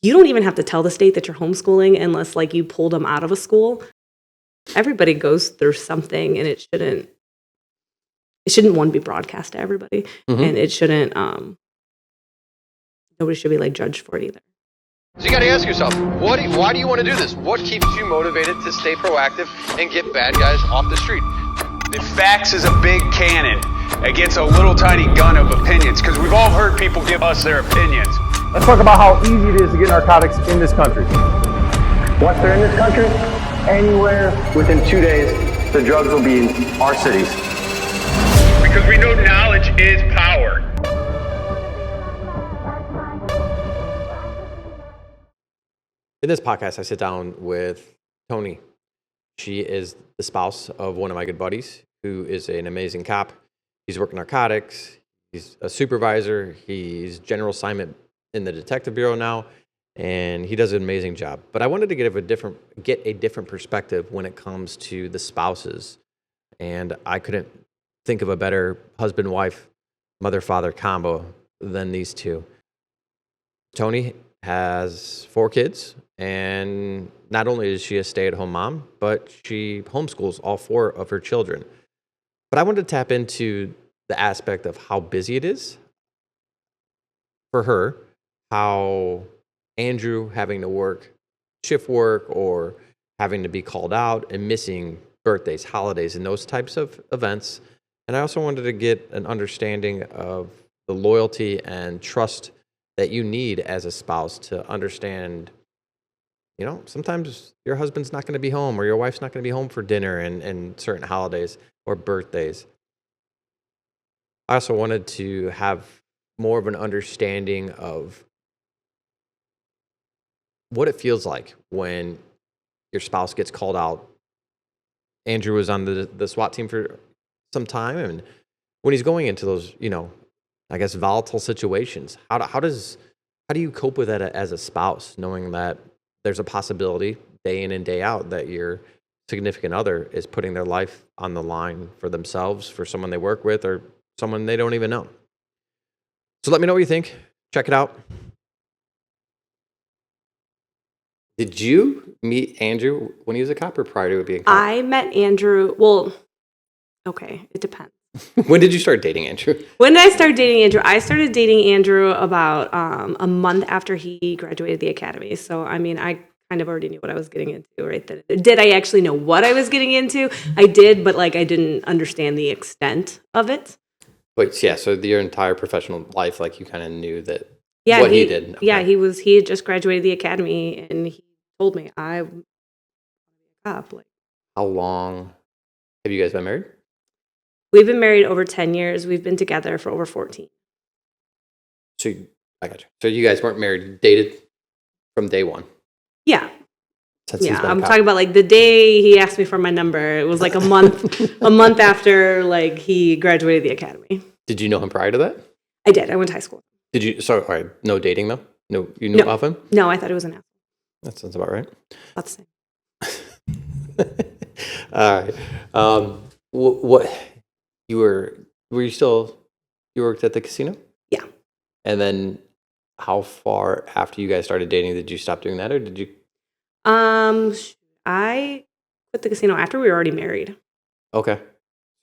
you don't even have to tell the state that you're homeschooling unless like you pulled them out of a school. Everybody goes through something, and it shouldn't one be broadcast to everybody, and it shouldn't nobody should be like judged for it either. So you got to ask yourself, why do you want to do this? What keeps you motivated to stay proactive and get bad guys off the street? The facts is a big cannon against a little tiny gun of opinions, because we've all heard people give us their opinions. Let's talk about how easy it is to get narcotics in this country. Once they're in this country, anywhere within 2 days, the drugs will be in our cities. Because we know knowledge is power. In this podcast, I sit down with Tony. She is the spouse of one of my good buddies, who is an amazing cop. He's working narcotics. He's a supervisor. He's general assignment in the detective bureau now, and he does an amazing job. But I wanted to get a different perspective when it comes to the spouses, and I couldn't think of a better husband-wife, mother-father combo than these two. Tony has 4 kids, and not only is she a stay-at-home mom, but she homeschools all 4 of her children. But I wanted to tap into the aspect of how busy it is for her, how Andrew having to work shift work or having to be called out and missing birthdays, holidays, and those types of events. And I also wanted to get an understanding of the loyalty and trust that you need as a spouse to understand, sometimes your husband's not going to be home or your wife's not going to be home for dinner and certain holidays or birthdays. I also wanted to have more of an understanding of what it feels like when your spouse gets called out. Andrew was on the SWAT team for some time, and when he's going into those, volatile situations, how do you cope with that as a spouse, knowing that there's a possibility day in and day out that your significant other is putting their life on the line for themselves, for someone they work with, or someone they don't even know? So let me know what you think. Check it out. Did you meet Andrew when he was a cop or prior to being a cop? I met Andrew, well, okay, it depends. When did you start dating Andrew? When did I start dating Andrew? I started dating Andrew about a month after he graduated the academy. So, I kind of already knew what I was getting into right then. Did I actually know what I was getting into? I did, but I didn't understand the extent of it. Wait, yeah, so your entire professional life, you kind of knew that he did. Okay. Yeah, he had just graduated the academy, and he told me I'm a cop. How long have you guys been married? We've been married over 10 years. We've been together for over 14. So I got you. So you guys weren't married, dated from day one? Yeah. Yeah, I'm talking about the day he asked me for my number. It was a month after he graduated the academy. Did you know him prior to that? I did. I went to high school. Did you? Sorry, all right. No dating though. No, you knew of him. No, I thought it was an asshole. That sounds about right. That's the same. All right. What were you still? You worked at the casino? Yeah. And then, how far after you guys started dating did you stop doing that, or did you? I quit the casino after we were already married. Okay. So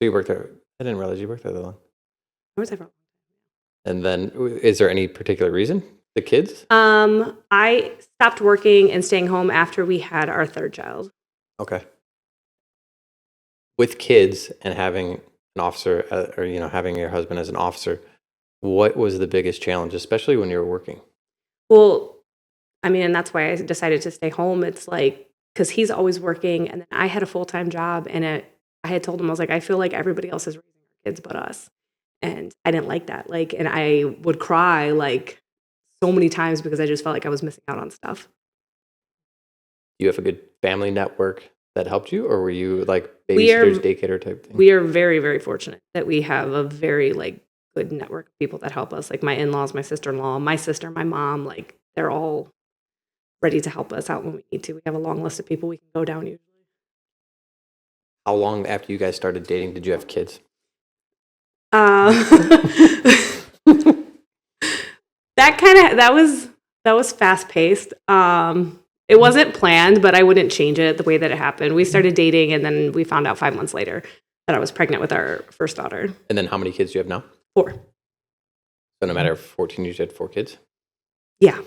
you worked there. I didn't realize you worked there that long. Where was I from? And then, is there any particular reason? The kids? I stopped working and staying home after we had our 3rd child. Okay. With kids and having an officer, or having your husband as an officer, what was the biggest challenge, especially when you were working? Well, and that's why I decided to stay home. It's because he's always working, and then I had a full-time job, and I had told him, I was I feel like everybody else is raising our kids but us. And I didn't like that. And I would cry so many times because I just felt like I was missing out on stuff. You have a good family network that helped you, or were you babysitters, daycare type thing? We are very, very fortunate that we have a very good network of people that help us. My in-laws, my sister-in-law, my sister, my mom, they're all ready to help us out when we need to. We have a long list of people we can go down usually. How long after you guys started dating did you have kids? That That was fast paced. It wasn't planned, but I wouldn't change it the way that it happened. We started dating, and then we found out 5 months later that I was pregnant with our first daughter. And then how many kids do you have now? 4. So no matter 14 years, you had 4 kids. Yeah.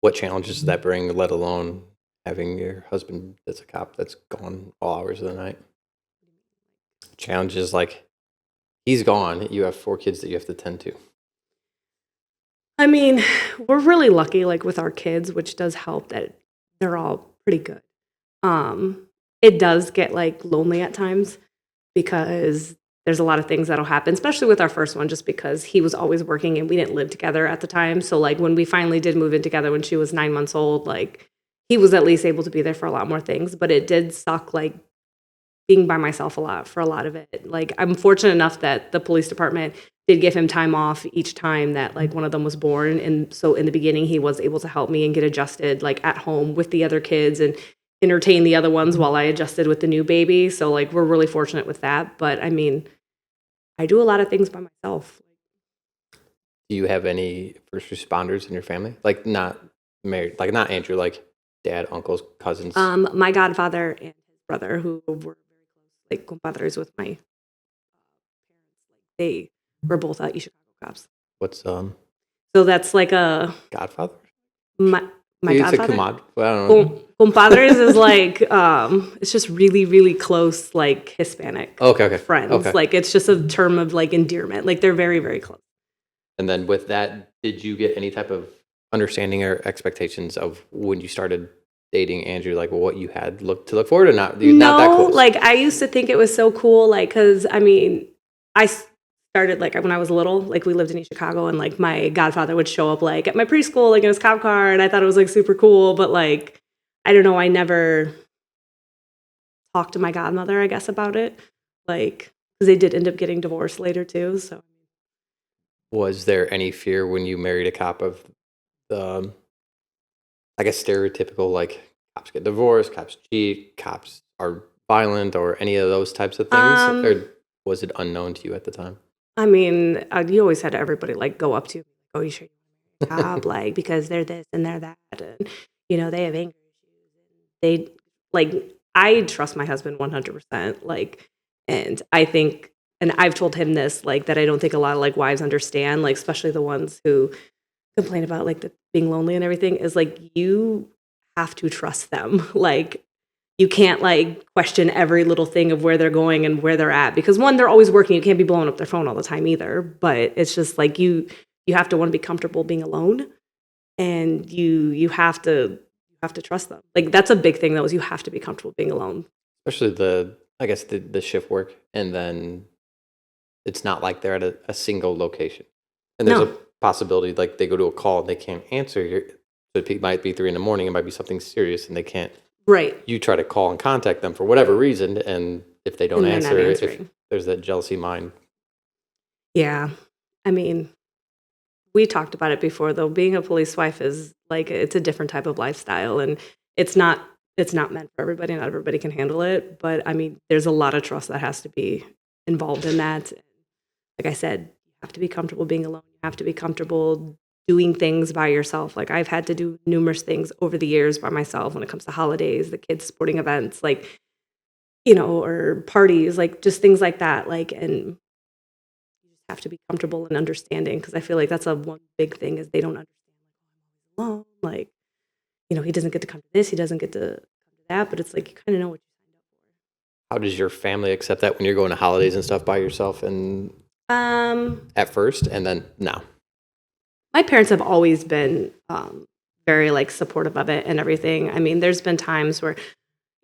What challenges does that bring, let alone having your husband that's a cop that's gone all hours of the night? Challenges like he's gone, you have 4 kids that you have to tend to. I mean, we're really lucky, like with our kids, which does help that they're all pretty good. It does get like lonely at times because there's a lot of things that'll happen, especially with our first one, just because he was always working and we didn't live together at the time. So like when we finally did move in together when she was 9 months old, like he was at least able to be there for a lot more things, but it did suck like being by myself a lot for a lot of it. Like I'm fortunate enough that the police department did give him time off each time that like one of them was born. And so in the beginning, he was able to help me and get adjusted like at home with the other kids and entertain the other ones while I adjusted with the new baby. So like we're really fortunate with that. But I mean, I do a lot of things by myself. Do you have any first responders in your family? Like not married, like not Andrew, like dad, uncles, cousins? My godfather and his brother, who were very close, like compadres with my parents, like they were both East Chicago cops. What's So that's like a Godfather? my You said godfather. Kumad. Well, I don't know. Compadres is like it's just really really close like Hispanic Okay. friends. Okay. Like it's just a term of like endearment. Like they're very very close. And then with that, did you get any type of understanding or expectations of when you started dating Andrew, like what you had look forward to? Not that close. Like I used to think it was so cool, like because I mean, I started like when I was little, like we lived in East Chicago, and like my godfather would show up like at my preschool, like in his cop car, and I thought it was like super cool. But like, I don't know, I never talked to my godmother, I guess, about it, like because they did end up getting divorced later too. So Was there any fear when you married a cop of the, I guess, stereotypical, like cops get divorced, cops cheat, cops are violent, or any of those types of things? Or was it unknown to you at the time? I mean, you always had everybody like go up to you, oh, you sure you want to marry a cop, like because they're this and they're that, and you know they have anger issues. They like I trust my husband 100%, like, and I think, and I've told him this, like that I don't think a lot of like wives understand, like especially the ones who complain about like the being lonely and everything, is like you have to trust them, like. You can't like question every little thing of where they're going and where they're at because one, they're always working. You can't be blowing up their phone all the time either. But it's just like you have to want to be comfortable being alone, and you have to trust them. Like that's a big thing though, is you have to be comfortable being alone. Especially the shift work, and then it's not like they're at a single location, and there's a possibility like they go to a call and they can't answer. So it might be 3 a.m. It might be something serious, and they can't. Right. You try to call and contact them for whatever reason, and if they don't answer, if there's that jealousy mind. Yeah. I mean, we talked about it before, though. Being a police wife is like, it's a different type of lifestyle, and it's not meant for everybody. Not everybody can handle it. But I mean, there's a lot of trust that has to be involved in that. Like I said, you have to be comfortable being alone. You have to be comfortable doing things by yourself. Like I've had to do numerous things over the years by myself when it comes to holidays, the kids' sporting events, like, you know, or parties, like just things like that. Like, and you just have to be comfortable and understanding, because I feel like that's one big thing is they don't understand, like, oh, I'm alone. Like, you know, he doesn't get to come to this, he doesn't get to come to that, but it's like you kind of know what you signed up for. How does your family accept that when you're going to holidays and stuff by yourself? And at first, and then now. My parents have always been very like supportive of it and everything. I mean, there's been times where,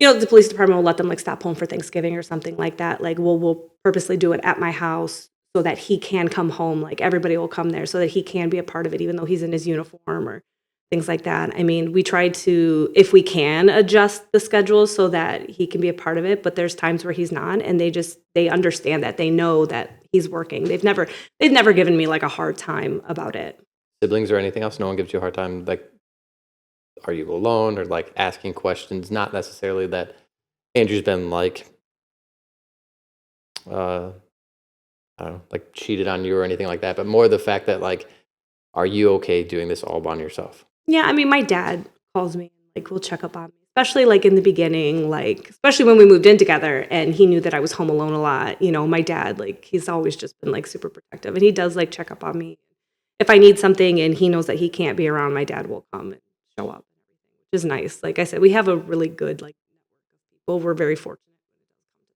you know, the police department will let them like stop home for Thanksgiving or something like that. Like we'll purposely do it at my house so that he can come home. Like everybody will come there so that he can be a part of it, even though he's in his uniform or things like that. I mean, we try to, if we can, adjust the schedule so that he can be a part of it. But there's times where he's not, and they understand that. They know that he's working. They've never given me like a hard time about it. Siblings or anything else? No one gives you a hard time, like, are you alone, or like asking questions? Not necessarily that Andrew's been like, I don't know, like cheated on you or anything like that, but more the fact that like, are you okay doing this all by yourself? Yeah, I mean, my dad calls me, like, will check up on me, especially, like, in the beginning, like, especially when we moved in together and he knew that I was home alone a lot. My dad, like, he's always just been, like, super protective, and he does, like, check up on me. If I need something and he knows that he can't be around, my dad will come and show up, which is nice. Like I said, we have a really good, like, network of people. We're very fortunate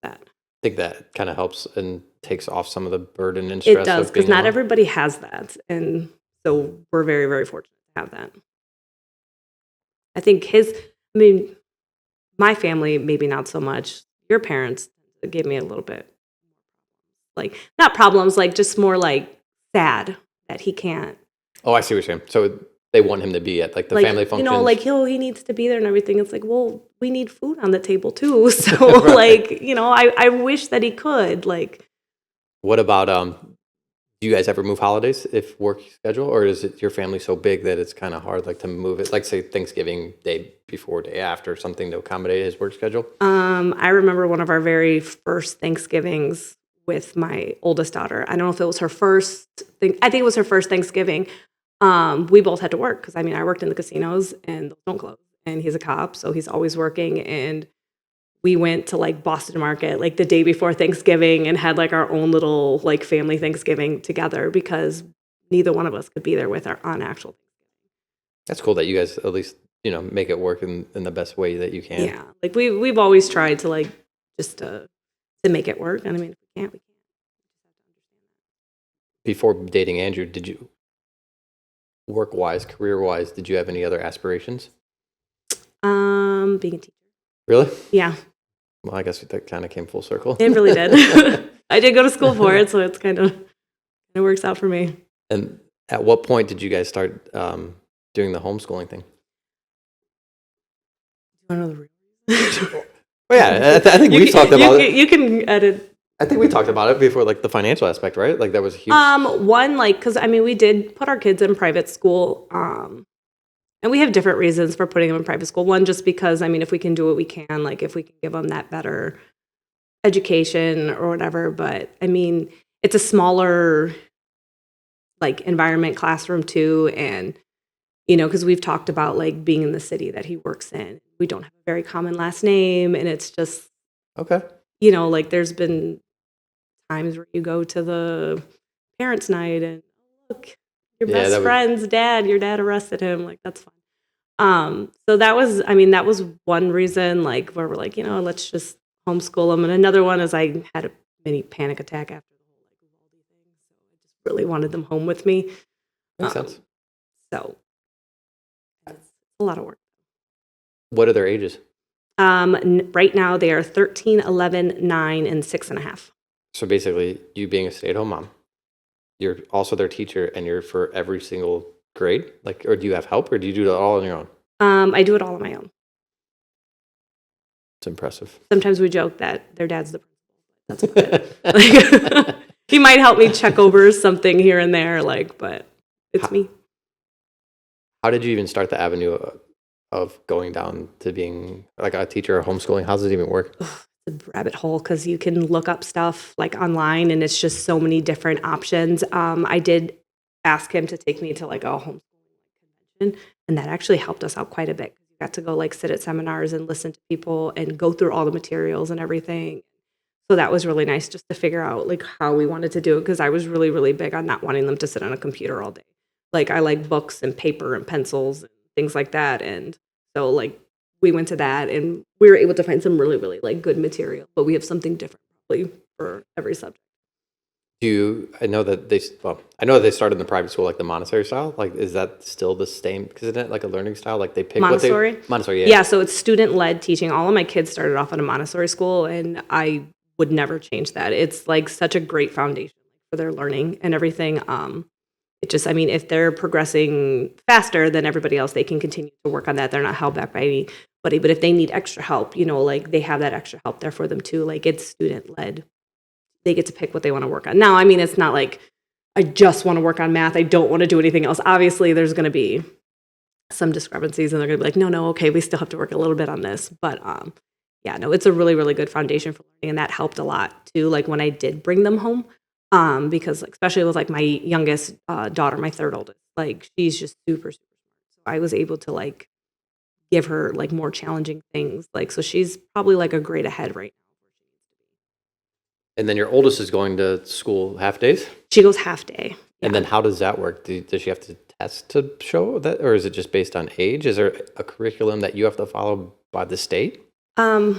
when it comes to that. I think that kind of helps and takes off some of the burden and It stress does, of because being not alone. everybody has that, and so we're very, very fortunate to have that. I think my family, maybe not so much. Your parents gave me a little bit, like, not problems, like, just more, like, sad that he can't. Oh, I see what you're saying. So they want him to be at like the Like, family functions. like, he needs to be there and everything. It's like, well, we need food on the table too. So, Right. like, I wish that he could, like. What about do you guys ever move holidays if work schedule, or is it your family so big that it's kind of hard like to move it, like say Thanksgiving day before, day after, something to accommodate his work schedule? I remember one of our very first Thanksgivings with my oldest daughter. I don't know if it was her first thing. I think it was her first Thanksgiving. We both had to work because, I mean, I worked in the casinos and those don't close, and he's a cop, so he's always working. And we went to, like, Boston Market like the day before Thanksgiving and had, like, our own little, like, family Thanksgiving together because neither one of us could be there with our on actual. That's cool that you guys at least make it work in the best way that you can. Yeah, like we've always tried to, like, just to make it work. And I mean, if we can't, we can't. Before dating Andrew, did you work wise, career wise, did you have any other aspirations? Being a teacher. Really? Yeah, Well, I guess that kind of came full circle. it really did. I did go to school for it, so it's it works out for me. And at what point did you guys start doing the homeschooling thing? I don't know the real. Well, yeah, I think we've talked about it. You can edit. I think we talked about it before, like the financial aspect, right? Like that was huge. One, like, because I mean, we did put our kids in private school, and we have different reasons for putting them in private school. One, just because, I mean, if we can do it, we can. Like, if we can give them that better education or whatever. But I mean, it's a smaller, like, environment, classroom too, and because we've talked about, like, being in the city that he works in. We don't have a very common last name, and it's just, Okay. like, there's been times where you go to the parents' night and, look, your Yeah, best friend's dad, your dad arrested him. Like, that's fun. So that was one reason, like, where we're like, let's just homeschool them. And another one is I had a mini panic attack after the whole, like, Uvalde thing. So I just really wanted them home with me. Makes sense. So it's a lot of work. What are their ages? Right now they are 13, 11, 9, and 6.5. So basically, you being a stay-at-home mom, you're also their teacher, and you're for every single grade. Like, or do you have help, or do you do it all on your own? I do it all on my own. It's impressive. Sometimes we joke that their dad's the principal. That's about it. Like, he might help me check over something here and there, like, but it's me. How did you even start the avenue of going down to being like a teacher or homeschooling? How does it even work? It's a rabbit hole because you can look up stuff, like, online, and it's just so many different options. I did ask him to take me to, like, a homeschooling convention, and that actually helped us out quite a bit. We got to go, like, sit at seminars and listen to people and go through all the materials and everything. So that was really nice just to figure out, like, how we wanted to do it, because I was really, really big on not wanting them to sit on a computer all day. Like, I like books and paper and pencils and things like that. And so, like, we went to that and we were able to find some really, really, like, good material, but we have something different probably for every subject. I know that they started in the private school, like the Montessori style. Like, is that still the same? Because isn't it like a learning style? Like they pick Montessori? Montessori, yeah. Yeah, so it's student-led teaching. All of my kids started off at a Montessori school, and I would never change that. It's, like, such a great foundation for their learning and everything. It just, I mean, if they're progressing faster than everybody else, they can continue to work on that. They're not held back by anybody. But if they need extra help, like, they have that extra help there for them too. Like, it's student-led. They get to pick what they want to work on. Now, I mean, it's not like I just want to work on math. I don't want to do anything else. Obviously, there's going to be some discrepancies, and they're going to be like, no, okay, we still have to work a little bit on this. But yeah, no, it's a really, really good foundation for learning, and that helped a lot too. Like, when I did bring them home, because, like, especially with, like, my youngest daughter, my third oldest, like, she's just super, super smart. I was able to like give her like more challenging things. Like, so she's probably like a grade ahead right And then your oldest is going to school half days? now. She goes half day. And then how does that work? Does she have to test to show that, or is it just based on age? Is there a curriculum that you have to follow by the state? I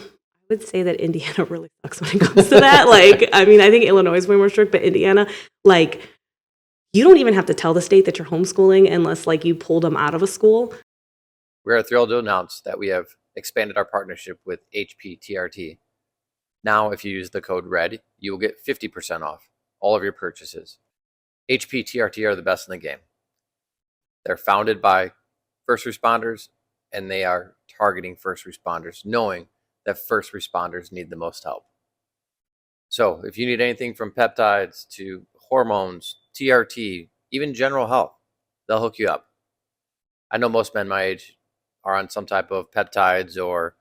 would say that Indiana really sucks when it comes to that. Like, I mean, I think Illinois is way more strict, but Indiana, like, you don't even have to tell the state that you're homeschooling unless like you pulled them out of a school. We are thrilled to announce that we have expanded our partnership with HPTRT. Now, if you use the code RED, you will get 50% off all of your purchases. HPTRT are the best in the game. They're founded by first responders, and they are targeting first responders, knowing that first responders need the most help. So if you need anything from peptides to hormones, TRT, even general health, they'll hook you up. I know most men my age are on some type of peptides or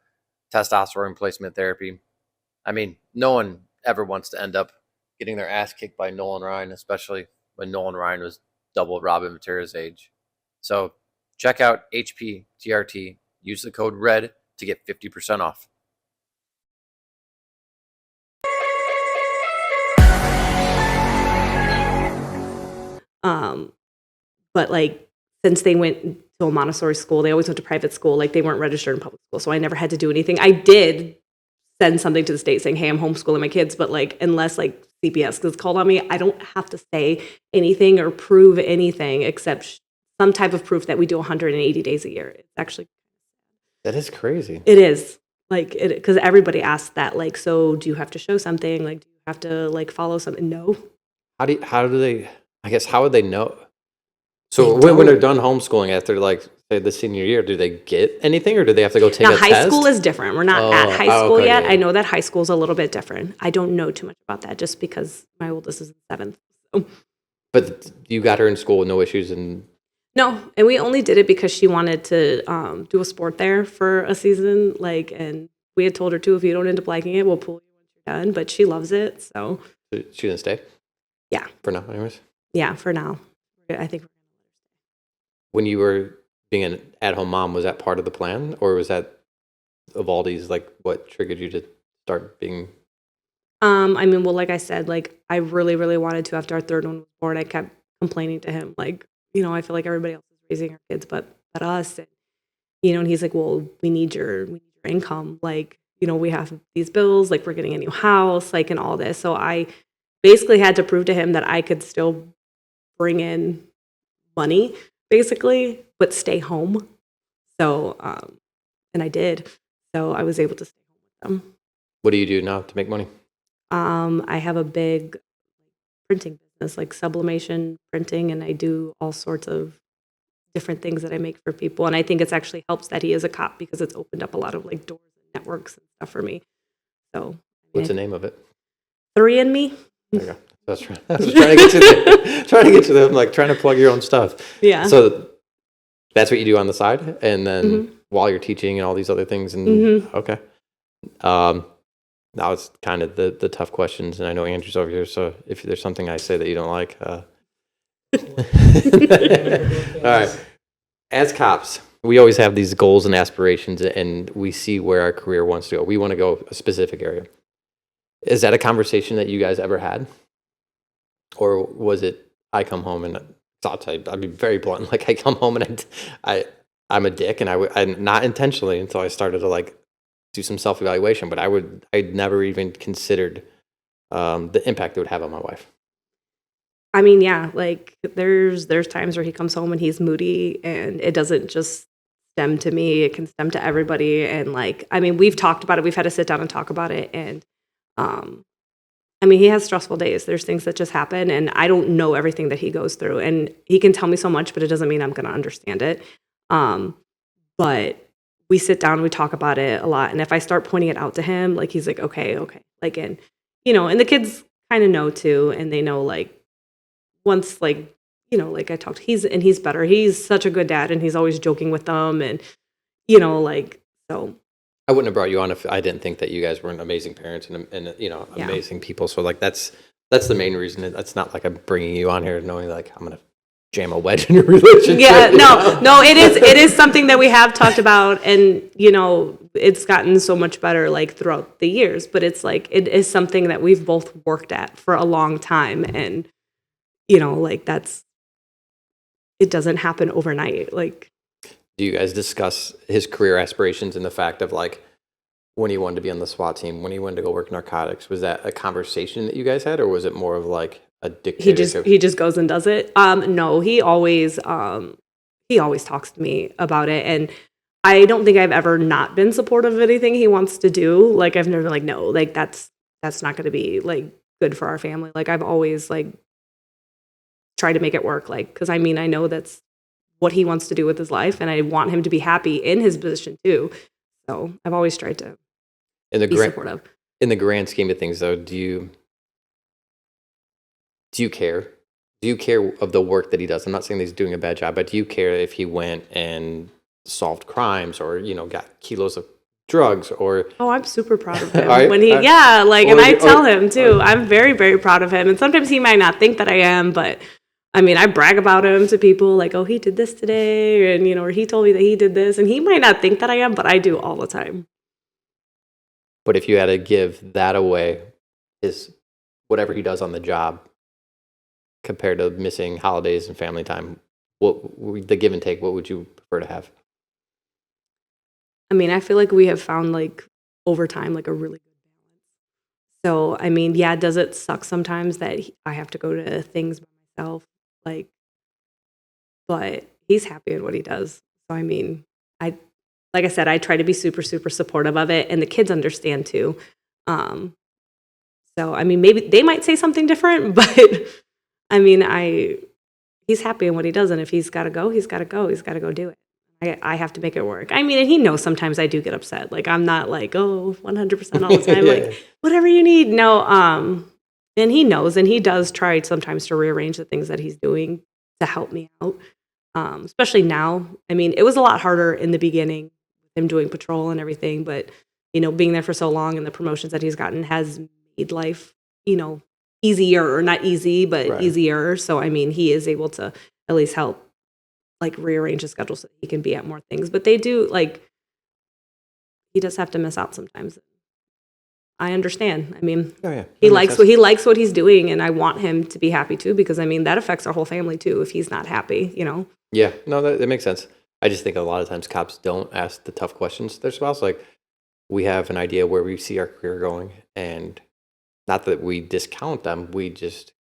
testosterone replacement therapy. I mean, no one ever wants to end up getting their ass kicked by Nolan Ryan, especially when Nolan Ryan was double Robin Matera's age. So check out HPTRT. Use the code RED to get 50% off. But like, since they went to a Montessori school, they always went to private school. Like, they weren't registered in public school, so I never had to do anything. I did send something to the state saying, hey, I'm homeschooling my kids, but like, unless like CPS gets called on me, I don't have to say anything or prove anything except some type of proof that we do 180 days a year. It's actually, That is crazy. it is like, it, because everybody asks that, like, so do you have to show something? Like, do you have to like follow something? No. How do they, I guess, how would they know? So They when they're don't. done homeschooling after like say the senior year, do they get anything or do they have to go take Now, a high test? school is different. We're not Oh, at high oh, school okay, yet. yeah. I know that high school is a little bit different. I don't know too much about that just because my oldest is in seventh. So. But you got her in school with no issues and No, and we only did it because she wanted to do a sport there for a season. Like, and we had told her too, if you don't end up liking it, we'll pull you once you're done. But she loves it, so she didn't stay? Yeah. For now, anyways? Yeah, for now, I think. When you were being an at-home mom, was that part of the plan? Or was that Evaldi's, like, what triggered you to start being... I mean, well, like I said, like I really, really wanted to after our third one was born. I kept complaining to him, like, you know, I feel like everybody else is raising our kids, but us. And, you know, and he's like, well, we need your income. Like, you know, we have these bills, like we're getting a new house, like, and all this. So I basically had to prove to him that I could still bring in money, basically, but stay home. So, and I did. So I was able to stay home with them. What do you do now to make money? I have a big printing business, like sublimation printing, and I do all sorts of different things that I make for people. And I think it's actually helps that he is a cop because it's opened up a lot of like doors and networks and stuff for me. So What's the name of it? 3andMe. There you go. I was trying to get you there. Trying to get you there. I'm like trying to plug your own stuff. Yeah. So that's what you do on the side, and then Mhm. while you're teaching and all these other things. And Mhm. okay. Now it's kind of the tough questions, and I know Andrew's over here. So if there's something I say that you don't like, all right. As cops, we always have these goals and aspirations, and we see where our career wants to go. We want to go a specific area. Is that a conversation that you guys ever had? Or was it, I come home and I'll tell you, I'll be very blunt. Like I come home and I'm a dick, and I not intentionally until I started to like do some self-evaluation, but I'd never even considered the impact it would have on my wife. I mean, yeah, like there's times where he comes home and he's moody, and it doesn't just stem to me, it can stem to everybody. And like, I mean, we've talked about it, we've had to sit down and talk about it. And I mean, he has stressful days. There's things that just happen, and I don't know everything that he goes through. And he can tell me so much, but it doesn't mean I'm going to understand it. But we sit down, we talk about it a lot. And if I start pointing it out to him, like he's like, okay. Like, and, you know, and the kids kind of know too. And they know like once, like, you know, like I talked, he's better. He's such a good dad, and he's always joking with them. And, you know, like, so. I wouldn't have brought you on if I didn't think that you guys were amazing parents and you know, Yeah. amazing people. So like, that's the main reason. That's not like I'm bringing you on here knowing like I'm going to jam a wedge in your relationship. Yeah, no, it is something that we have talked about, and it's gotten so much better like throughout the years, but it's like it is something that we've both worked at for a long time, and like it doesn't happen overnight. Like, do you guys discuss his career aspirations and the fact of like when he wanted to be on the SWAT team, when he wanted to go work narcotics? Was that a conversation that you guys had, or was it more of like a dictatorship? He just goes and does it. No, he always talks to me about it, and I don't think I've ever not been supportive of anything he wants to do. Like, I've never been like, no, like that's not going to be like good for our family. Like, I've always like tried to make it work. Like, because I know that's what he wants to do with his life, and I want him to be happy in his position too. So I've always tried to be supportive. In the grand scheme of things, though, do you care? Do you care of the work that he does? I'm not saying that he's doing a bad job, but do you care if he went and solved crimes or, got kilos of drugs or... Oh, I'm super proud of him. Right? When he, and I tell him too, I'm very, very proud of him. And sometimes he might not think that I am, but I brag about him to people like, oh, he did this today. And, or he told me that he did this. And he might not think that I am, but I do all the time. But if you had to give that away, is whatever he does on the job, compared to missing holidays and family time, the give and take, what would you prefer to have? I feel like we have found like over time like a really good balance. So does it suck sometimes that I have to go to things by myself, but he's happy in what he does. So like I said, I try to be super, super supportive of it, and the kids understand too. So maybe they might say something different, but he's happy in what he does, and if he's got to go, he's got to go. He's got to go do it. I have to make it work. And he knows sometimes I do get upset. Like, I'm not like, 100% all the time. Like, whatever you need. No, and he knows, and he does try sometimes to rearrange the things that he's doing to help me out. Especially now. It was a lot harder in the beginning, him doing patrol and everything, but, being there for so long and the promotions that he's gotten has made life, easier, or not easy, but right. Easier. So, he is able to at least help like rearrange his schedule so that he can be at more things. But they do, like, he does have to miss out sometimes. I understand. He likes what he's doing, and I want him to be happy too, because that affects our whole family too if he's not happy, Yeah, no, that makes sense. I just think a lot of times cops don't ask the tough questions to their spouse. Like, we have an idea where we see our career going, and not that we discount them, we just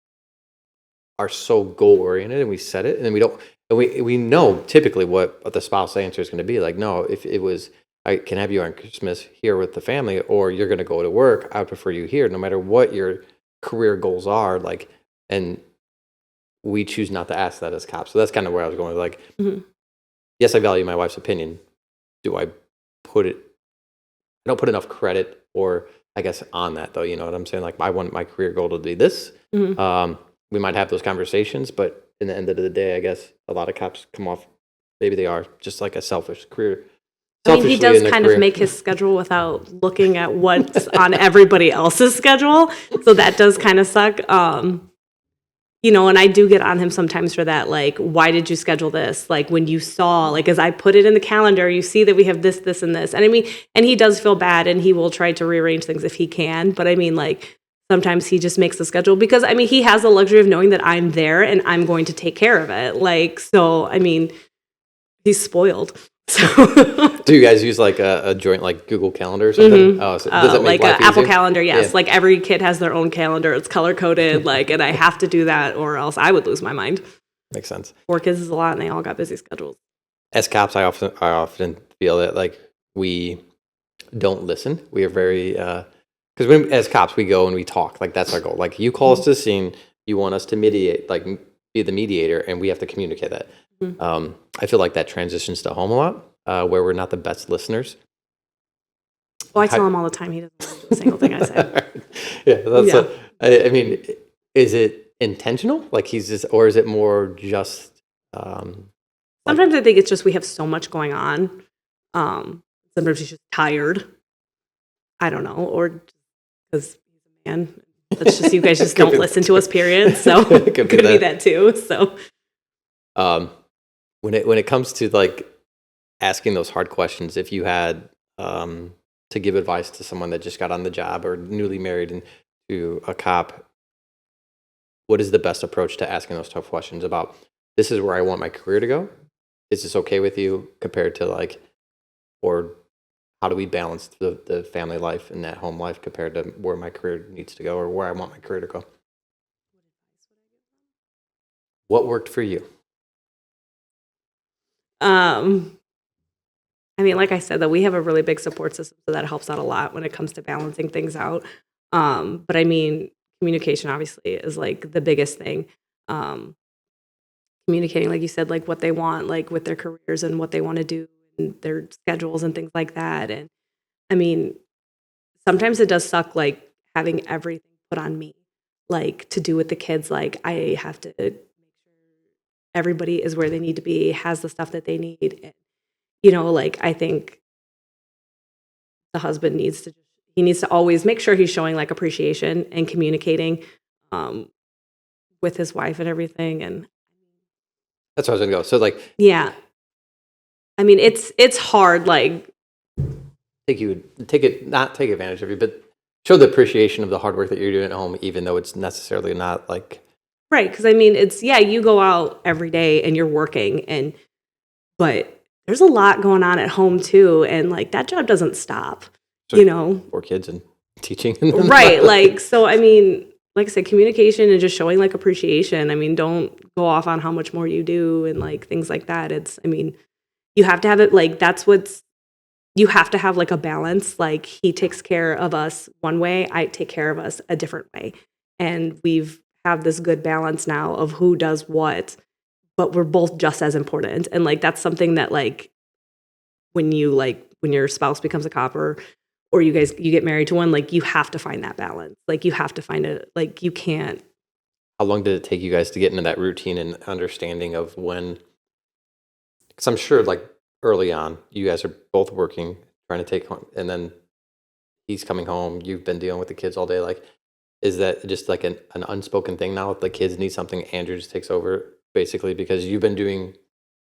are so goal oriented, and we set it, and then we don't. And we know typically what the spouse answer is going to be. Like, no, if it was, I can have you on Christmas here with the family, or you're going to go to work, I would prefer you here, no matter what your career goals are. Like, and we choose not to ask that as cops. So that's kind of where I was going. Like, yes, I value my wife's opinion. Do I don't put enough credit, or I guess, on that, though. You know what I'm saying? Like, I want my career goal to be this. We might have those conversations, but in the end of the day, I guess a lot of cops come off, maybe they are just like a selfish career. He does kind of make his schedule without looking at what's on everybody else's schedule. So that does kind of suck. And I do get on him sometimes for that. Like, why did you schedule this? Like, when you saw, like, as I put it in the calendar, you see that we have this, this, and this. And and he does feel bad, and he will try to rearrange things if he can. But like, sometimes he just makes the schedule because, he has the luxury of knowing that I'm there and I'm going to take care of it. Like, so, he's spoiled. So do you guys use like a joint, like Google Calendar or something? Oh, so does it make like life an Apple easier? Calendar? Yes. Yeah. Like, every kid has their own calendar. It's color coded. Like, and I have to do that, or else I would lose my mind. Makes sense. 4 kids is a lot, and they all got busy schedules. As cops, I often feel that like we don't listen. We are very because as cops we go and we talk. Like, that's our goal. Like, you call us to the scene, you want us to mediate, like be the mediator, and we have to communicate that. I feel like that transitions to home a lot, where we're not the best listeners. Well, I tell him all the time he doesn't listen to a single thing I say. Yeah, is it intentional? Like, he's just, or is it more just? Sometimes I think it's just we have so much going on. Sometimes he's just tired. I don't know, or because he's a man. That's just, you guys just don't listen to us, period. So could be that too. So When it comes to like asking those hard questions, if you had to give advice to someone that just got on the job or newly married and to a cop, what is the best approach to asking those tough questions about, this is where I want my career to go? Is this okay with you, compared to like, or how do we balance the family life and that home life compared to where my career needs to go or where I want my career to go? What worked for you? I mean, like I said, that we have a really big support system, so that helps out a lot when it comes to balancing things out. But I mean, communication obviously is like the biggest thing. Communicating, like you said, like what they want, like with their careers and what they want to do and their schedules and things like that. And I mean, sometimes it does suck, like having everything put on me, like to do with the kids. Like I have to make sure everybody is where they need to be, has the stuff that they need. And, like I think the husband needs to always make sure he's showing like appreciation and communicating with his wife and everything. And That's where I was gonna go. So like, yeah, I mean, it's hard, like not take advantage of you, but show the appreciation of the hard work that you're doing at home, even though it's necessarily not like right. Cause I mean, you go out every day and you're working but there's a lot going on at home too. And like that job doesn't stop, for kids and teaching. Right. Like, so, I mean, like I said, communication and just showing like appreciation. I mean, don't go off on how much more you do and like things like that. You have to have it like, you have to have like a balance. Like he takes care of us one way, I take care of us a different way. And have this good balance now of who does what, but we're both just as important. And like, that's something that like, when your spouse becomes a cop or you get married to one, like you have to find that balance. Like you have to find it, like you can't. How long did it take you guys to get into that routine and understanding of when, because I'm sure like early on, you guys are both working, trying to take home, and then he's coming home, you've been dealing with the kids all day. Like, is that just like an unspoken thing now? If the kids need something, Andrew just takes over basically because you've been doing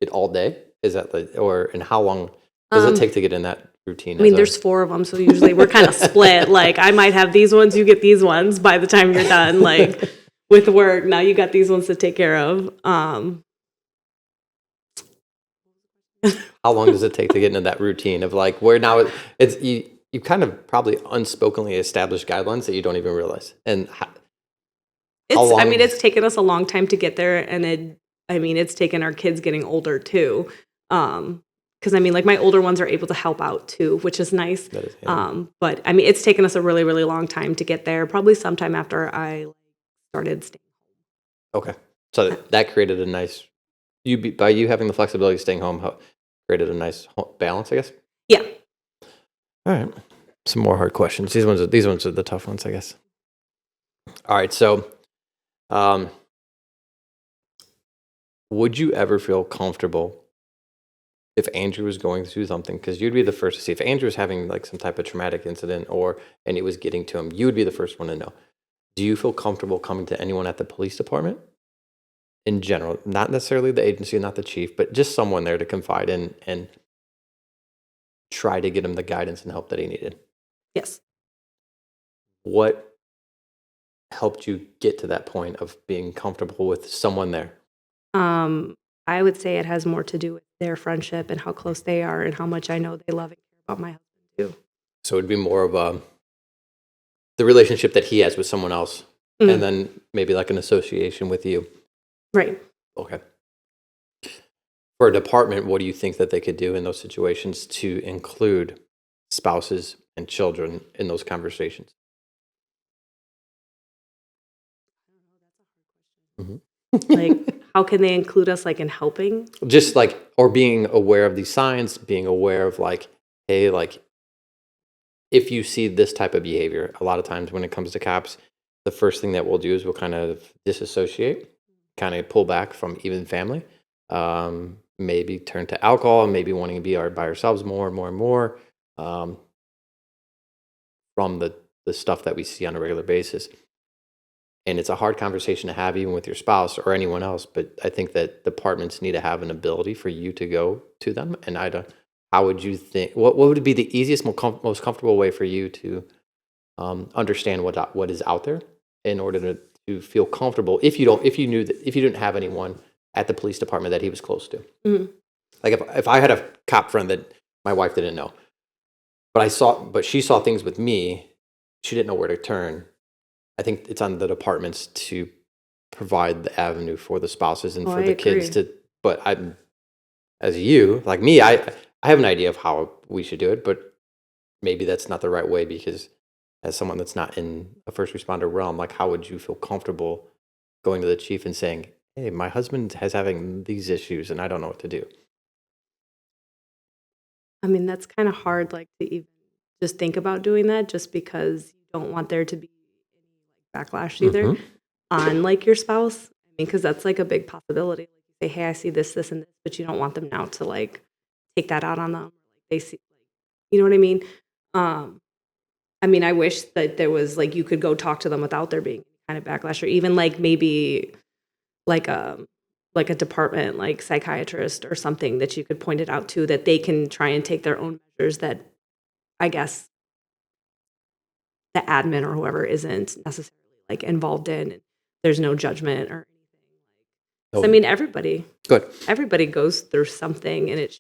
it all day? Is that like, and how long does it take to get in that routine? I mean, there's 4 of them, so usually we're kind of split. Like I might have these ones, you get these ones by the time you're done, like with work. Now you got these ones to take care of. How long does it take to get into that routine of like where now it's you kind of probably unspokenly established guidelines that you don't even realize? And I mean, it's taken us a long time to get there, and it's taken our kids getting older too. Because I mean, like my older ones are able to help out too, which is nice. That is, yeah. But I mean, it's taken us a really, really long time to get there. Probably sometime after I started staying home. Okay, so that created a nice. By you having the flexibility of staying home, created a nice balance, I guess. Yeah. All right. Some more hard questions. These ones are the tough ones, I guess. All right. So, would you ever feel comfortable if Andrew was going through something? Because you'd be the first to see. If Andrew was having like some type of traumatic incident and it was getting to him, you would be the first one to know. Do you feel comfortable coming to anyone at the police department? In general, not necessarily the agency, not the chief, but just someone there to confide in and try to get him the guidance and help that he needed. Yes. What helped you get to that point of being comfortable with someone there? I would say it has more to do with their friendship and how close they are and how much I know they love and care about my husband too. So it'd be more of the relationship that he has with someone else, and then maybe like an association with you. Right. Okay. For a department, what do you think that they could do in those situations to include spouses and children in those conversations? Like, how can they include us, like, in helping? Just like, or being aware of these signs, being aware of like, hey, like, if you see this type of behavior, a lot of times when it comes to cops, the first thing that we'll do is we'll kind of disassociate, kind of pull back from even family, maybe turn to alcohol, maybe wanting to be by ourselves more and more and more, from the stuff that we see on a regular basis. And it's a hard conversation to have even with your spouse or anyone else. But I think that departments need to have an ability for you to go to them. And I don't, how would you think, what would be the easiest, most comfortable way for you to understand what is out there in order to feel comfortable if you didn't have anyone at the police department that he was close to? Mhm. Like if I had a cop friend that my wife didn't know, but she saw things with me, she didn't know where to turn. I think it's on the departments to provide the avenue for the spouses and Oh, for I the kids agree. to. But as you, like me, I have an idea of how we should do it, but maybe that's not the right way because as someone that's not in a first responder realm, like how would you feel comfortable going to the chief and saying, "Hey, my husband has having these issues and I don't know what to do." I mean, that's kind of hard, like to even just think about doing that, just because you don't want there to be any like backlash either Mhm. on like your spouse. I mean, because that's like a big possibility. Like you say, hey, I see this, this, and this, but you don't want them now to like take that out on them. Like they see, like, you know what I mean? Um, I mean, I wish that there was like you could go talk to them without there being any kind of backlash, or even like maybe like a department like psychiatrist or something that you could point it out to that they can try and take their own measures that I guess the admin or whoever isn't necessarily like involved in. And there's no judgment or anything. So, I Oh, mean, everybody good. goes through something, and it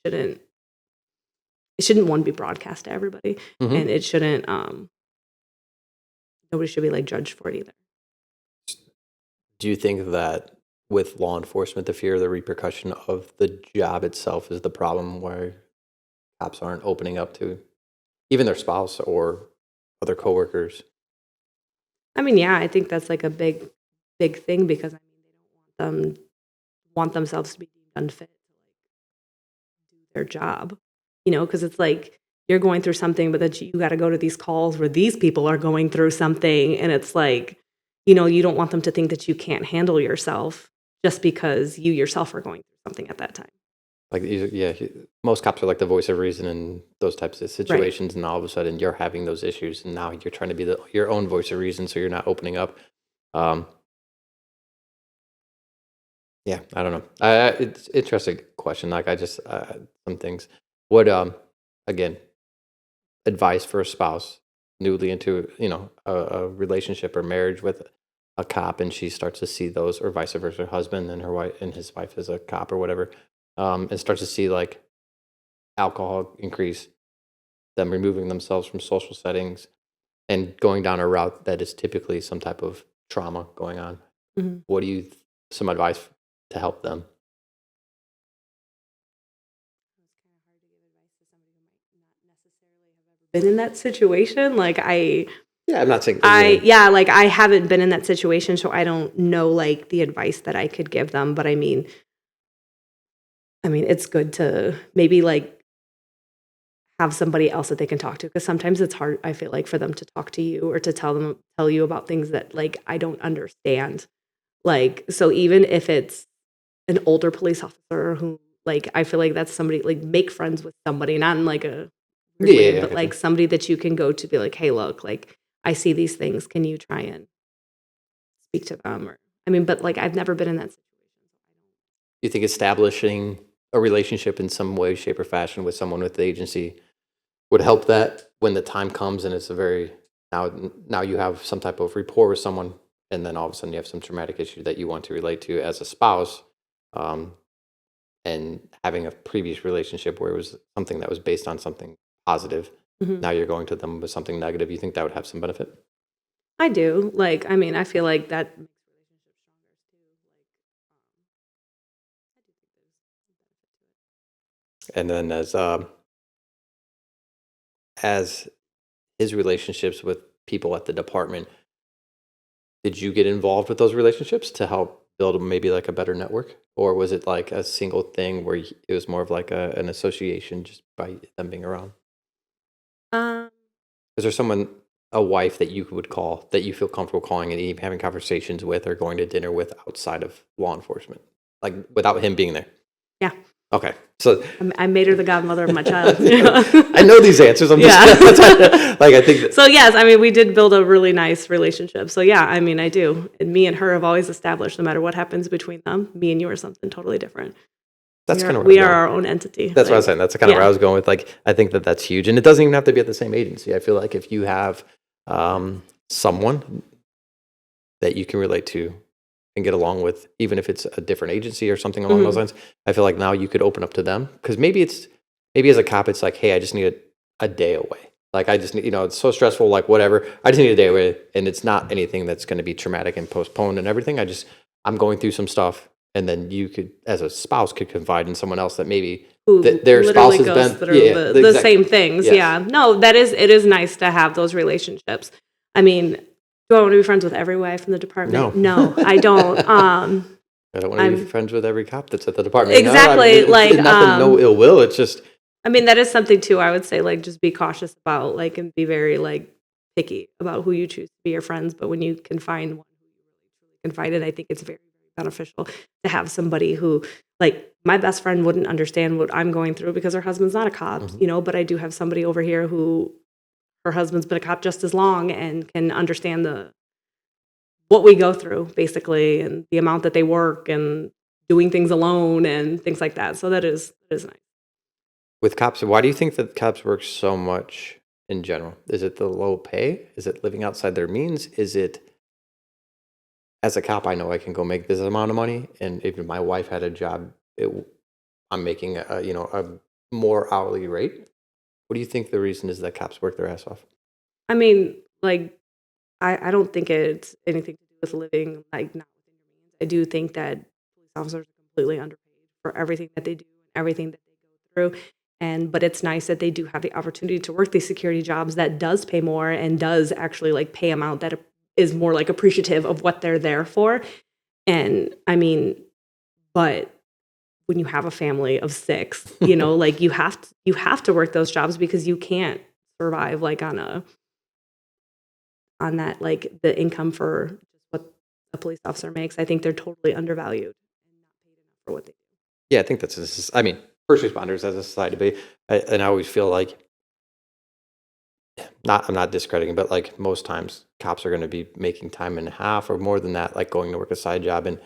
shouldn't one be broadcast to everybody, Mhm. and it shouldn't nobody should be like judged for it either. Do you think that with law enforcement, the fear of the repercussion of the job itself is the problem where cops aren't opening up to even their spouse or other coworkers? I mean, yeah, I think that's like a big thing because I mean they don't want themselves to be deemed unfit to like do their job, because it's like you're going through something, but that you got to go to these calls where these people are going through something, and it's like, you don't want them to think that you can't handle yourself just because you yourself are going through something at that time. Like, yeah, most cops are like the voice of reason in those types of Right. situations, and all of a sudden you're having those issues, and now you're trying to be your own voice of reason, so you're not opening up. Um, yeah, I don't know. It's interesting question. Like, I just some things. What again? Advice for a spouse newly into a relationship or marriage with a cop, and she starts to see those, or vice versa, her husband and her wife and his wife is a cop or whatever, and starts to see like alcohol increase, them removing themselves from social settings and going down a route that is typically some type of trauma going on. Mhm. What do you some advice to help them? Been in that situation, like Yeah, I'm not saying I yeah, like I haven't been in that situation, so I don't know like the advice that I could give them, but I mean it's good to maybe like have somebody else that they can talk to, because sometimes it's hard, I feel like, for them to talk to you or to tell you about things that like I don't understand. Like, so even if it's an older police officer who, like, I feel like that's somebody, like, make friends with somebody, not in like a weird Yeah, way, yeah, I but get you. like somebody that you can go to be like, hey, look, like I see these things. Can you try and speak to them? Or I mean, but like I've never been in that situation. You think establishing a relationship in some way, shape, or fashion with someone with the agency would help that when the time comes and it's a very now you have some type of rapport with someone, and then all of a sudden you have some traumatic issue that you want to relate to as a spouse, um, and having a previous relationship where it was something that was based on something positive. Mhm. Now you're going to them with something negative. You think that would have some benefit? I do. Like, I mean, I feel like that makes relationships stronger too. I do think there's some benefit And then as his relationships with people at the department, did you get involved with those relationships to help build maybe like a better network? Or was it like a single thing where it was more of like an association just by them being around? to it. Is there someone, a wife that you would call that you feel comfortable calling and even having conversations with or going to dinner with outside of law enforcement? Like without him being there? Yeah. Okay. So I made her the godmother of my child. I know these answers. I'm just like, I think that, So yes, I mean, we did build a really nice relationship. So yeah, I mean, I do. And me and her have always established, no matter what happens between them, me and you are something totally different. that's kind of We are our own entity. That's what I was saying. That's kind of where yeah. I was going with. Like, I think that that's huge, and it doesn't even have to be at the same agency. I feel like if you have someone that you can relate to and get along with, even if it's a different agency or something along those lines, I feel like now you could open up to them, because maybe as a cop, it's like, hey, I just need a day away. Like, I just need, it's so stressful, like whatever. I just need a day away, and it's not anything that's going to be traumatic and postponed and everything. I'm going through some stuff. And then you could, as a spouse, could confide in someone else that maybe their spouse has been through the same things. Yes. Yeah. No, it is nice to have those relationships. I mean, do I want to be friends with every wife in the department? No, I don't. I don't want to be friends with every cop that's at the department. Exactly. It's nothing, no ill will. It's just. I mean, that is something too. I would say, like, just be cautious about, like, and be very picky about who you choose to be your friends. But when you can find one who you really truly confide in, I think it's very beneficial to have somebody who, like, my best friend wouldn't understand what I'm going through because her husband's not a cop, but I do have somebody over here who her husband's been a cop just as long and can understand what we go through, basically, and the amount that they work and doing things alone and things like that. So that is nice. With cops, why do you think that cops work so much in general? Is it the low pay? Is it living outside their means? Is it, as a cop, I know I can go make this amount of money, and if my wife had a job, I'm making a more hourly rate. What do you think the reason is that cops work their ass off? I mean, like, I don't think it's anything to do with living, like, not within your means. I do think that police officers are completely underpaid for everything that they do and everything that they go through. But it's nice that they do have the opportunity to work these security jobs that does pay more and does actually, like, pay amount that is more, like, appreciative of what they're there for. And I mean, but when you have a family of 6, like, you have to work those jobs because you can't survive, like, on that, like, the income for what a police officer makes. I think they're totally undervalued and not paid enough for what they do. Yeah, I think that's, first responders as a society, and I always feel like, I'm not discrediting, but like most times cops are going to be making time and a half or more than that, like going to work a side job. And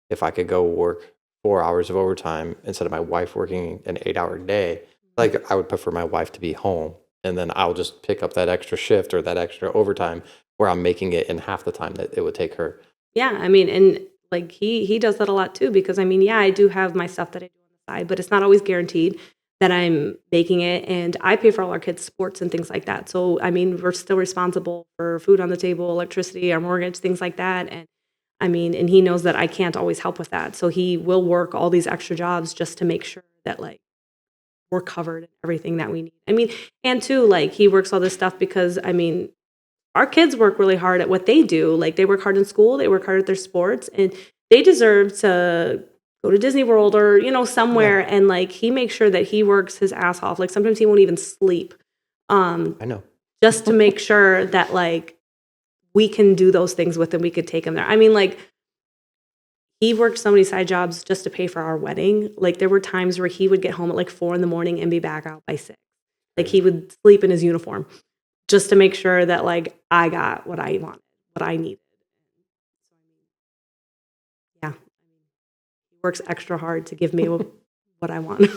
if I could go work 4 hours of overtime instead of my wife working an 8-hour day, like, I would prefer my wife to be home, and then I'll just pick up that extra shift or that extra overtime where I'm making it in half the time that it would take her. Yeah, I mean, and like he does that a lot too, because I mean, yeah, I do have my stuff that I do on the side, but it's not always guaranteed that I'm making it, and I pay for all our kids' sports and things like that. So I mean, we're still responsible for food on the table, electricity, our mortgage, things like that. And I mean, and he knows that I can't always help with that, so he will work all these extra jobs just to make sure that, like, we're covered in everything that we need. I mean, and too, like, he works all this stuff because, I mean, our kids work really hard at what they do. Like, they work hard in school, they work hard at their sports, and they deserve to go to Disney World or, somewhere. Yeah. And, like, he makes sure that he works his ass off. Like, sometimes he won't even sleep. I know. Just to make sure that, like, we can do those things with him. We could take him there. I mean, like, he worked so many side jobs just to pay for our wedding. Like, there were times where he would get home at like 4 a.m. and be back out by 6. Like, he would sleep in his uniform just to make sure that, like, I got what I wanted, what I needed. Yeah. He works extra hard to give me what I want.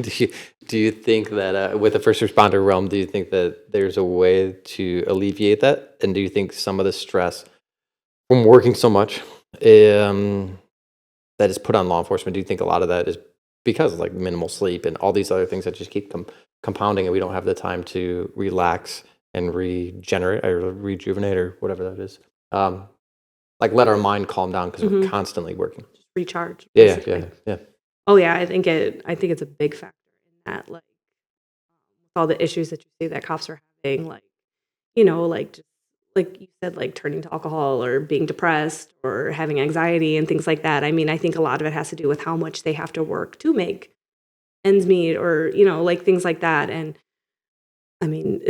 Do you think that with the first responder realm, do you think that there's a way to alleviate that? And do you think some of the stress from working so much that is put on law enforcement, do you think a lot of that is because of, like, minimal sleep and all these other things that just keep compounding, and we don't have the time to relax and regenerate or rejuvenate or whatever that is? Like, let our mind calm down because we're constantly working. Recharge. Yeah. Oh yeah, I think it's a big factor in that, like, with all the issues that you see that cops are having, like, like, just like you said, like turning to alcohol or being depressed or having anxiety and things like that. I mean, I think a lot of it has to do with how much they have to work to make ends meet or, like, things like that. And I mean,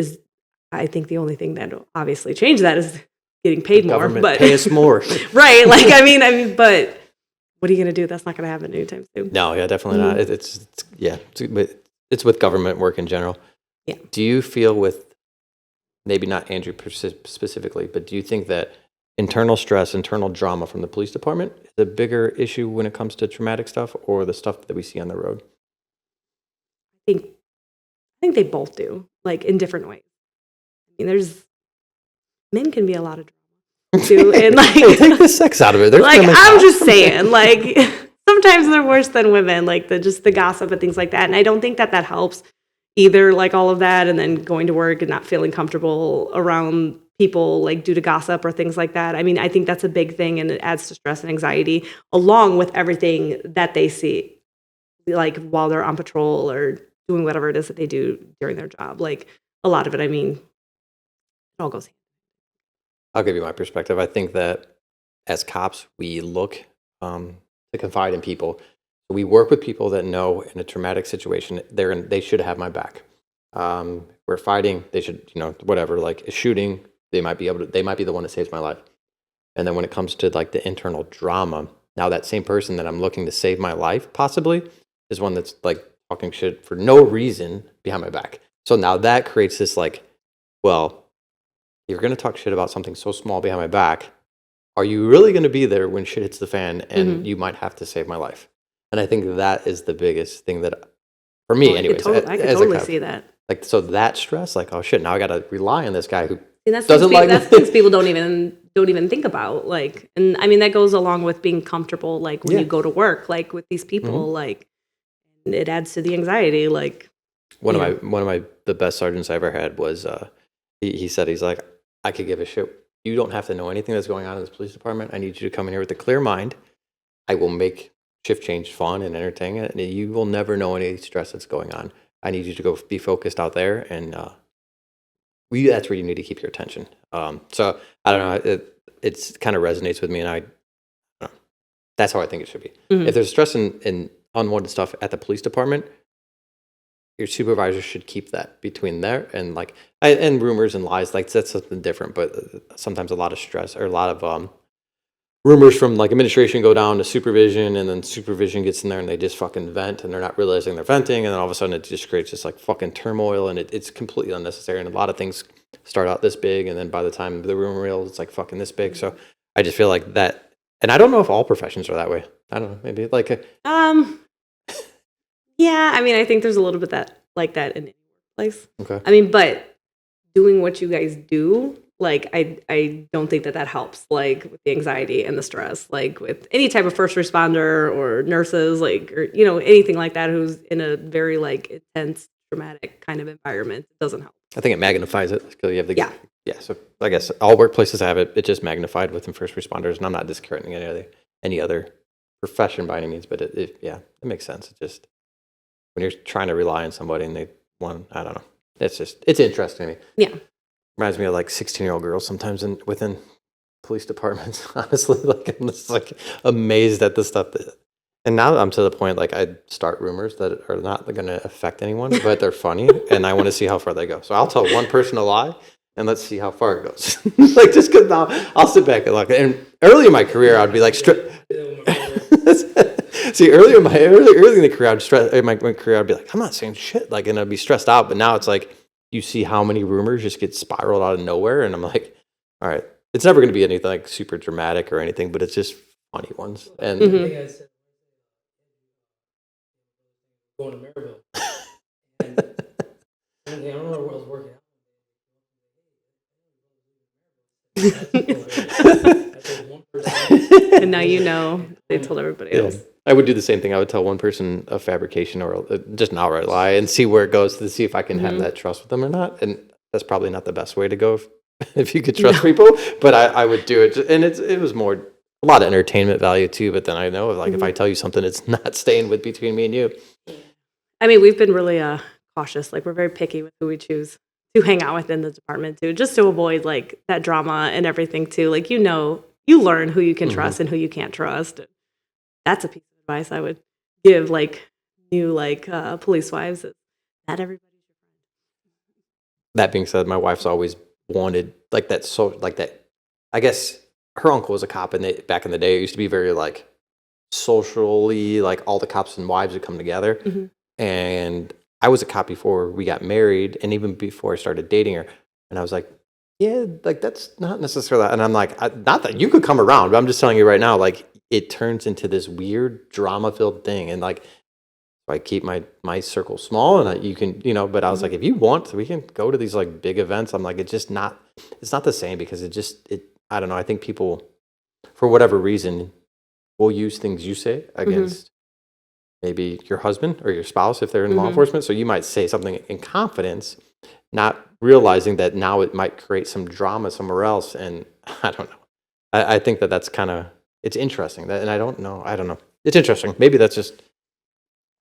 I think the only thing that will obviously change that is getting paid more. But pay us more. Right. Like, I mean, but what are you going to do? That's not going to happen anytime soon. No, yeah, definitely not. It's with government work in general. Yeah. Do you feel with, maybe not Andrew specifically, but do you think that internal stress, internal drama from the police department is a bigger issue when it comes to traumatic stuff, or the stuff that we see on the road? I think they both do, like in different ways. I mean, men can be a lot of drama too, and like Take the sex out of it. There's like women I'm stuff. just saying, like sometimes they're worse than women, like the gossip and things like that. And I don't think that helps either, like all of that, and then going to work and not feeling comfortable around people like due to gossip or things like that. I mean, I think that's a big thing, and it adds to stress and anxiety along with everything that they see, like while they're on patrol or doing whatever it is that they do during their job. Like a lot of it, I mean, it all goes. I'll give you my perspective. I think that as cops, we look to confide in people. We work with people that know in a traumatic situation, they should have my back. We're fighting, they should, whatever, like a shooting, they might be the one that saves my life. And then when it comes to like the internal drama, now that same person that I'm looking to save my life possibly is one that's like talking shit for no reason behind my back. So now that creates this like, well, you're going to talk shit about something so small behind my back. Are you really going to be there when shit hits the fan and you might have to save my life? And I think that is the biggest thing that, for me anyways. I could totally see that. Like, so that stress, like, oh shit, now I got to rely on this guy who that's doesn't like that's things people don't even think about. Like, and I mean, that goes along with being comfortable, like when you go to work, like with these people, like it adds to the anxiety. Like one of the best sergeants I ever had was, he said, he's like, I could give a shit. You don't have to know anything that's going on in this police department. I need you to come in here with a clear mind. I will make shift change fun and entertaining, and you will never know any stress that's going on. I need you to go be focused out there, and that's where you need to keep your attention. So I don't know, it's kind of resonates with me, and that's how I think it should be. If there's stress and unwanted stuff at the police department, your supervisor should keep that between there and like and rumors and lies, like that's something different. But sometimes a lot of stress or a lot of rumors from like administration go down to supervision, and then supervision gets in there and they just fucking vent, and they're not realizing they're venting, and then all of a sudden it just creates this like fucking turmoil, and it's completely unnecessary. And a lot of things start out this big, and then by the time the rumor mill, it's like fucking this big. So I just feel like that, and I don't know if all professions are that way. I don't know, maybe like yeah, I mean, I think there's a little bit like that in any place. Okay. I mean, but doing what you guys do, like, I don't think that helps, like, with the anxiety and the stress, like, with any type of first responder or nurses, like, or, anything like that who's in a very, like, intense, traumatic kind of environment. It doesn't help. I think it magnifies it. Because you have the, yeah, so I guess all workplaces have it. It's just magnified within first responders, and I'm not discrediting any other profession by any means, but it makes sense. It just, when you're trying to rely on somebody and they want, I don't know. It's interesting to me. Yeah. Reminds me of like 16-year-old girls sometimes within police departments, honestly. Like, I'm just like amazed at the stuff and now I'm to the point, like, I start rumors that are not going to affect anyone, but they're funny, and I want to see how far they go. So I'll tell one person a lie, and let's see how far it goes. Like, just because now I'll sit back and look. And early in my career, I'd be like, see, early in the career, my career, I'd be like, I'm not saying shit, like, and I'd be stressed out. But now it's like, you see how many rumors just get spiraled out of nowhere, and I'm like, all right, it's never going to be anything like super dramatic or anything, but it's just funny ones. And going to Maryville, and I don't know where I was working out. And now they told everybody else. I would do the same thing. I would tell one person a fabrication or just an outright lie and see where it goes to see if I can have that trust with them or not. And that's probably not the best way to go if you could trust people, but I would do it. And it was more a lot of entertainment value too. But then I know, like, if I tell you something, it's not staying between me and you. I mean, we've been really cautious. Like, we're very picky with who we choose to hang out with in the department too, just to avoid like that drama and everything too. Like, you learn who you can trust and who you can't trust. That's a piece of advice I would give like new police wives. Not everybody's your friend. That being said, my wife's always wanted like that. So like that, I guess her uncle was a cop, and back in the day, it used to be very like socially, like all the cops and wives would come together. Mhm. And I was a cop before we got married, and even before I started dating her. And I was like, yeah, like that's not necessarily. And I'm like, not that you could come around, but I'm just telling you right now, like it turns into this weird drama-filled thing, and like I keep my circle small, and you can, But I was like, if you want, we can go to these like big events. I'm like, it's not the same because I don't know. I think people, for whatever reason, will use things you say against maybe your husband or your spouse if they're in law enforcement. So you might say something in confidence, not realizing that now it might create some drama somewhere else. And I don't know. I think that's kind of, it's interesting. And I don't know. It's interesting. Maybe that's just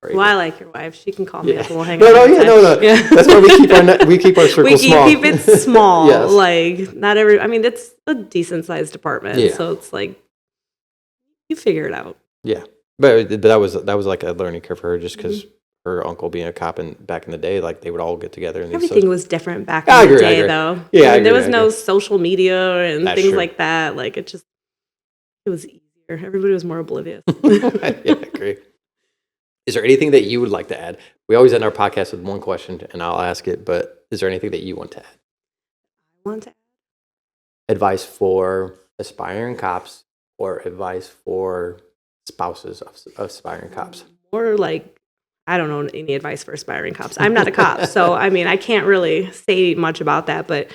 crazy. Well, I like your wife. She can call me up and we'll hang No, out. no. Yeah. That's why we keep our circle small. Keep it small. Yes. Like not every. I mean, it's a decent sized department, Yeah. so it's like you figure it out. Yeah, but that was like a learning curve for her, just because her uncle being a cop back in the day, like they would all get together and Everything was different back I in the agree, I day, agree. though. Yeah, I there agree, was I no agree. social media and That's things true. like that. Like it was easier. Everybody was more oblivious. Yeah, I agree. Is there anything that you would like to add? We always end our podcast with one question, and I'll ask it. But is there anything that you want to add? I want to Advice for aspiring cops, or advice for spouses of aspiring cops? more like I don't know any advice for aspiring cops. I'm not a cop, so I mean I can't really say much about that. But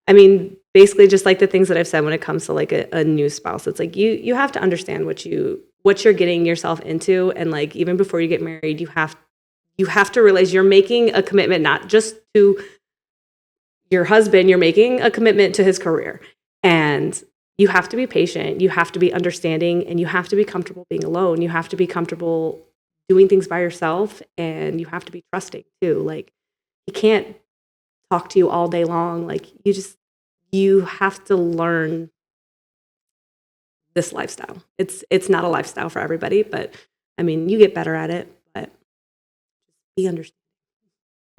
I mean, basically, just like the things that I've said when it comes to like a new spouse, it's like you have to understand what you're getting yourself into, and like even before you get married, you have to realize you're making a commitment not just to your husband, you're making a commitment to his career, and you have to be patient, you have to be understanding, and you have to be comfortable being alone. You have to be comfortable doing things by yourself, and you have to be trusting too. Like he can't talk to you all day long. Like you have to learn this lifestyle. It's not a lifestyle for everybody, but I mean, you get better at it, but be understanding.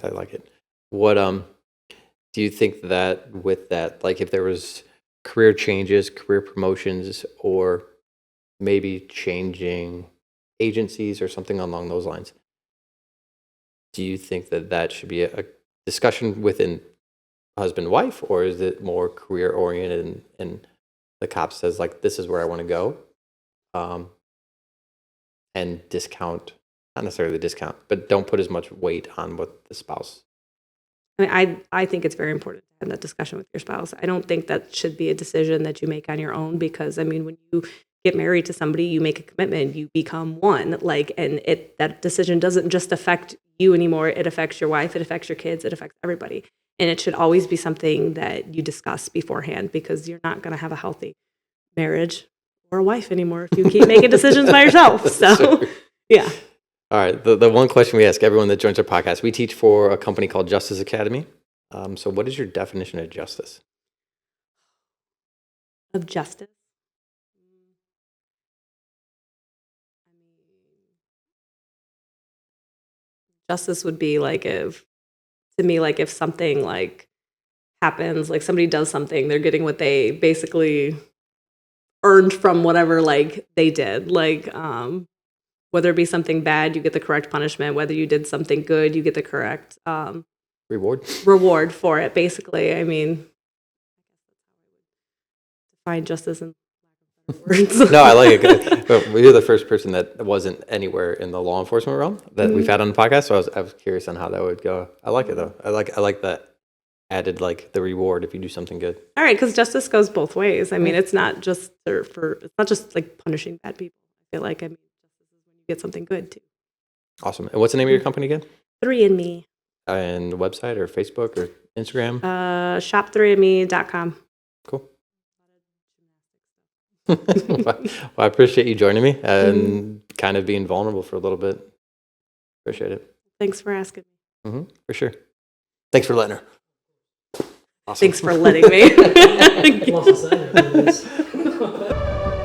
I like it. What do you think that with that, like if there was career changes, career promotions, or maybe changing agencies or something along those lines, do you think that should be a discussion within husband and wife, or is it more career oriented and the cop says like, this is where I want to go, and not necessarily discount, but don't put as much weight on what the spouse. I mean, I think it's very important to have that discussion with your spouse. I don't think that should be a decision that you make on your own, because I mean, when you get married to somebody, you make a commitment, you become one, like, and that decision doesn't just affect you anymore. It affects your wife, it affects your kids, it affects everybody. And it should always be something that you discuss beforehand, because you're not going to have a healthy marriage or a wife anymore if you keep making decisions by yourself. So, Sure. yeah. All right. The one question we ask everyone that joins our podcast, we teach for a company called Justice Academy. So what is your definition of justice? Of justice. Justice would be like if something like happens, like somebody does something, they're getting what they basically earned from whatever like they did. Like whether it be something bad, you get the correct punishment. Whether you did something good, you get the correct reward for it. Basically, I mean, define justice in words. No, I like it. Well, you're the first person that wasn't anywhere in the law enforcement realm that we've had on the podcast, so I was curious on how that would go. I like it though. I like that added, like the reward if you do something good. All right, because justice goes both ways. I mean, it's not just it's not just like punishing bad people. I feel like, I mean, justice is when you get something good too. Awesome. And what's the name of your company again? 3andme. And the website or Facebook or Instagram? Shop3andme.com. Cool. Well, I appreciate you joining me and kind of being vulnerable for a little bit. Appreciate it. Thanks for asking. For sure. Thanks for letting her. Awesome. Thanks for letting me. Wants to sign it, please.